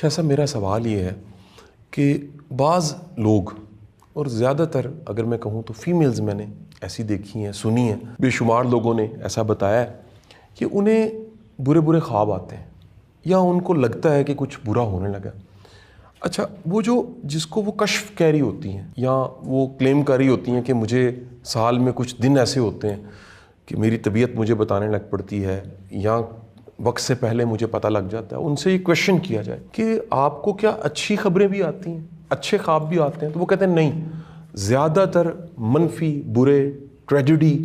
شاہ صاحب میرا سوال یہ ہے کہ بعض لوگ، اور زیادہ تر اگر میں کہوں تو فیمیلز میں نے ایسی دیکھی ہیں، سنی ہیں، بے شمار لوگوں نے ایسا بتایا ہے کہ انہیں برے برے خواب آتے ہیں یا ان کو لگتا ہے کہ کچھ برا ہونے لگا۔ اچھا، وہ جس کو وہ کشف کہہ رہی ہوتی ہیں یا وہ کلیم کر رہی ہوتی ہیں کہ مجھے سال میں کچھ دن ایسے ہوتے ہیں کہ میری طبیعت مجھے بتانے لگ پڑتی ہے یا وقت سے پہلے مجھے پتہ لگ جاتا ہے، ان سے یہ کویشچن کیا جائے کہ آپ کو کیا اچھی خبریں بھی آتی ہیں، اچھے خواب بھی آتے ہیں؟ تو وہ کہتے ہیں نہیں، زیادہ تر منفی، برے، ٹریجڈی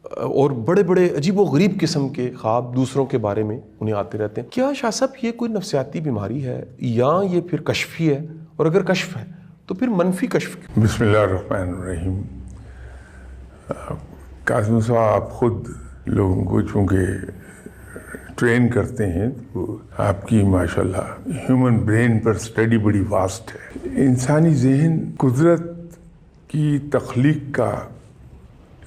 اور بڑے بڑے عجیب و غریب قسم کے خواب دوسروں کے بارے میں انہیں آتے رہتے ہیں۔ کیا شاہ صاحب یہ کوئی نفسیاتی بیماری ہے یا یہ پھر کشفی ہے؟ اور اگر کشف ہے تو پھر منفی کشف کیوں؟ بسم اللہ الرحمن الرحیم۔ قاسم صاحب، آپ خود لوگوں کو چونکہ ٹرین کرتے ہیں تو آپ کی ماشاءاللہ ہیومن برین پر اسٹڈی بڑی واسٹ ہے۔ انسانی ذہن قدرت کی تخلیق کا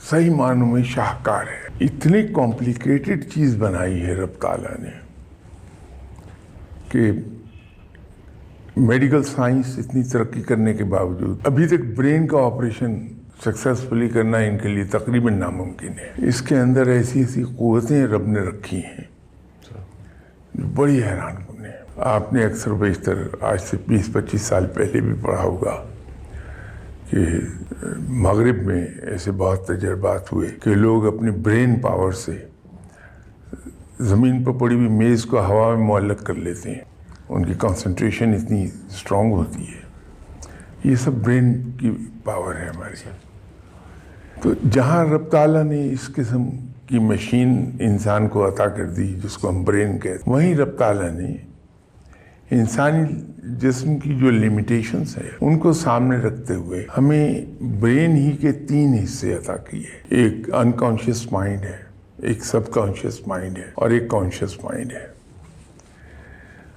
صحیح معنوں میں شاہکار ہے۔ اتنی کمپلیکیٹڈ چیز بنائی ہے رب تعالیٰ نے کہ میڈیکل سائنس اتنی ترقی کرنے کے باوجود ابھی تک برین کا آپریشن سکسیسفلی کرنا ان کے لیے تقریباً ناممکن ہے۔ اس کے اندر ایسی ایسی قوتیں رب نے رکھی ہیں جو بڑی حیران کن ہیں۔ آپ نے اکثر بیشتر آج سے 20-25 سال پہلے بھی پڑھا ہوگا کہ مغرب میں ایسے بہت تجربات ہوئے کہ لوگ اپنی برین پاور سے زمین پر پڑی ہوئی میز کو ہوا میں معلق کر لیتے ہیں، ان کی کنسنٹریشن اتنی اسٹرانگ ہوتی ہے۔ یہ سب برین کی پاور ہے ہماری۔ تو جہاں رب تعالیٰ نے اس قسم کی مشین انسان کو عطا کر دی جس کو ہم برین کہتے ہیں، وہیں رب تعالیٰ نے انسانی جسم کی جو لیمیٹیشنز ہیں ان کو سامنے رکھتے ہوئے ہمیں برین ہی کے 3 حصے عطا کیے۔ ایک انکانشیس مائنڈ ہے، ایک سب کانشیس مائنڈ ہے اور ایک کانشیس مائنڈ ہے۔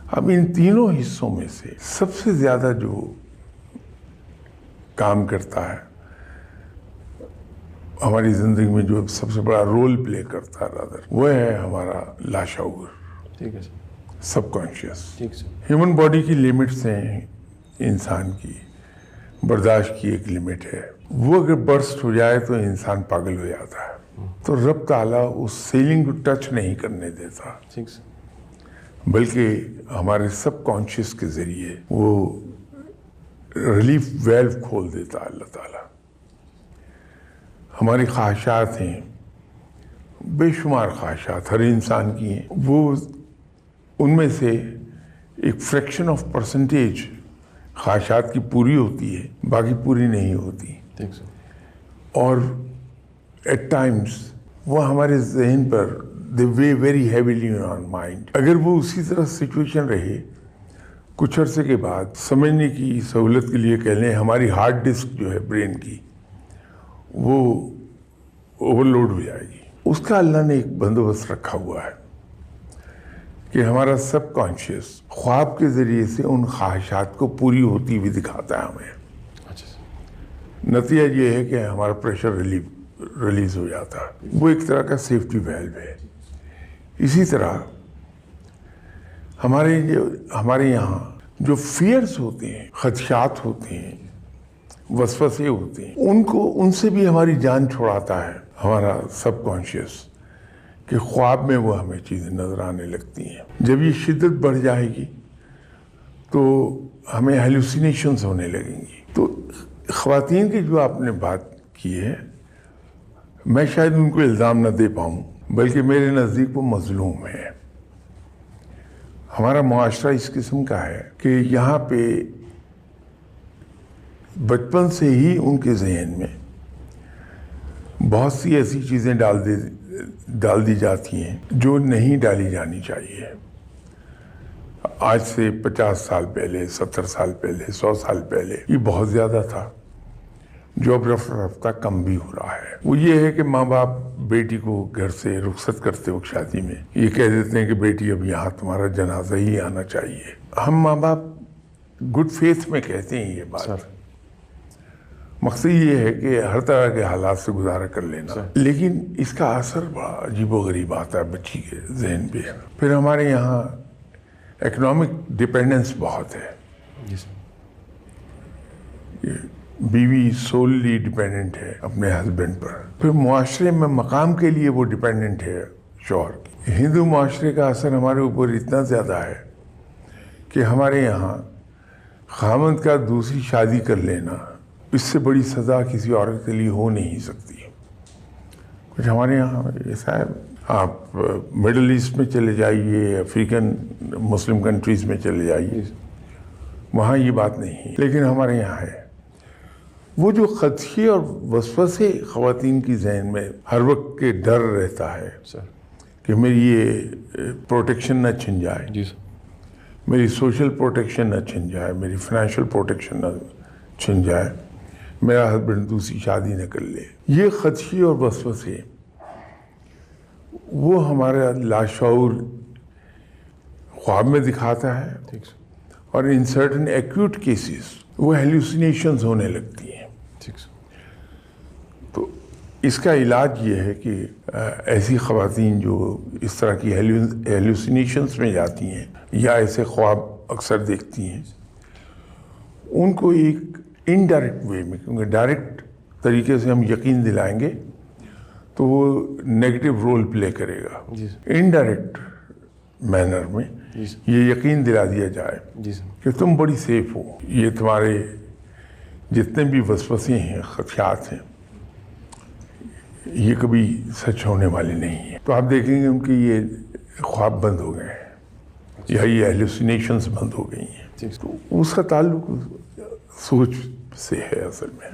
اب ان تینوں حصوں میں سے سب سے زیادہ جو کام کرتا ہے ہماری زندگی میں، جو سب سے بڑا رول پلے کرتا ہے وہ ہے ہمارا لاشعور، ٹھیک ہے سب کانشیس۔ ٹھیک ہے۔ ہیومن باڈی کی لمٹس ہیں، انسان کی برداشت کی ایک لمٹ ہے، وہ اگر برسٹ ہو جائے تو انسان پاگل ہو جاتا ہے۔ تو رب تعالیٰ اس سیلنگ کو ٹچ نہیں کرنے دیتا، ٹھیک ہے، بلکہ ہمارے سب کانشیس کے ذریعے وہ ریلیف ویلو کھول دیتا ہے اللہ تعالیٰ۔ ہماری خواہشات ہیں، بے شمار خواہشات ہر انسان کی ہیں، وہ ان میں سے ایک فریکشن آف پرسنٹیج خواہشات کی پوری ہوتی ہے، باقی پوری نہیں ہوتی۔ ٹھیک ہے۔ اور ایٹ ٹائمز وہ ہمارے ذہن پر they weigh very heavily on our mind۔ اگر وہ اسی طرح سچویشن رہے کچھ عرصے کے بعد، سمجھنے کی سہولت کے لیے کہہ لیں ہماری ہارڈ ڈسک جو ہے برین کی، وہ اوور لوڈ ہو جائے گی۔ اس کا اللہ نے ایک بندوبست رکھا ہوا ہے کہ ہمارا سب کانشیس خواب کے ذریعے سے ان خواہشات کو پوری ہوتی ہوئی دکھاتا ہے ہمیں۔ نتیجہ یہ ہے کہ ہمارا پریشر ریلیز ہو جاتا ہے، وہ ایک طرح کا سیفٹی ویلو ہے۔ اسی طرح ہمارے یہاں جو فیئرز ہوتے ہیں، خدشات ہوتے ہیں، وسوسے ہوتے ہیں، ان سے بھی ہماری جان چھڑاتا ہے ہمارا سب کانشیس، کہ خواب میں وہ ہمیں چیزیں نظر آنے لگتی ہیں۔ جب یہ شدت بڑھ جائے گی تو ہمیں ہیلوسینیشنز ہونے لگیں گی۔ تو خواتین کی جو آپ نے بات کی ہے، میں شاید ان کو الزام نہ دے پاؤں، بلکہ میرے نزدیک وہ مظلوم ہے۔ ہمارا معاشرہ اس قسم کا ہے کہ یہاں پہ بچپن سے ہی ان کے ذہن میں بہت سی ایسی چیزیں ڈال دی جاتی ہیں جو نہیں ڈالی جانی چاہیے۔ آج سے 50 سال پہلے، 70 سال پہلے، 100 سال پہلے یہ بہت زیادہ تھا، جو اب رفتہ رفتہ کم بھی ہو رہا ہے۔ وہ یہ ہے کہ ماں باپ بیٹی کو گھر سے رخصت کرتے وقت شادی میں یہ کہہ دیتے ہیں کہ بیٹی اب یہاں تمہارا جنازہ ہی آنا چاہیے۔ ہم ماں باپ گڈ فیتھ میں کہتے ہیں یہ بات، مقصد یہ ہے کہ ہر طرح کے حالات سے گزارا کر لینا، لیکن اس کا اثر بڑا عجیب و غریب آتا ہے بچی کے ذہن پہ۔ پھر ہمارے یہاں اکنامک ڈپینڈنس بہت ہے. جی سر. بیوی سوللی ڈپینڈنٹ ہے اپنے ہسبینڈ پر. پھر معاشرے میں مقام کے لیے وہ ڈپینڈنٹ ہے شوہر کی. ہندو معاشرے کا اثر ہمارے اوپر اتنا زیادہ ہے کہ ہمارے یہاں خاوند کا دوسری شادی کر لینا اس سے بڑی سزا کسی عورت کے لیے ہو نہیں سکتی. کچھ ہمارے یہاں ایسا ہے. آپ مڈل ایسٹ میں چلے جائیے, افریقن مسلم کنٹریز میں چلے جائیے, وہاں یہ بات نہیں ہے, لیکن ہمارے یہاں ہے. وہ جو خدشے اور وسوسے خواتین کی ذہن میں ہر وقت کے ڈر رہتا ہے سر کہ میری یہ پروٹیکشن نہ چھن جائے, جی سر, میری سوشل پروٹیکشن نہ چھن جائے, میری فائنینشیل پروٹیکشن نہ چھن جائے, میرا ہسبینڈ دوسری شادی نہ کر لے. یہ خدشے اور وسوسے وہ ہمارا لاشعور خواب میں دکھاتا ہے, ٹھیک سر, اور ان سرٹن ایکیوٹ کیسز وہ ہیلوسینیشنز ہونے لگتی ہیں. ٹھیک سر. تو اس کا علاج یہ ہے کہ ایسی خواتین جو اس طرح کی ہیلوسینیشنز میں جاتی ہیں یا ایسے خواب اکثر دیکھتی ہیں, ان کو ایک انڈائریکٹ وے میں, کیونکہ ڈائریکٹ طریقے سے ہم یقین دلائیں گے تو وہ نیگیٹو رول پلے کرے گا. جی سر. انڈائریکٹ مینر میں جی سر. یہ یقین دلا دیا جائے جی سر. کہ تم بڑی سیف ہو, یہ تمہارے جتنے بھی وسوسے ہیں, خدشات ہیں, یہ کبھی سچ ہونے والے نہیں ہیں. تو آپ دیکھیں گے ان کے یہ خواب بند ہو گئے ہیں یا یہ ہیلوسینیشنز بند ہو گئی ہیں. تو اس کا تعلق سوچ سے ہے اصل میں.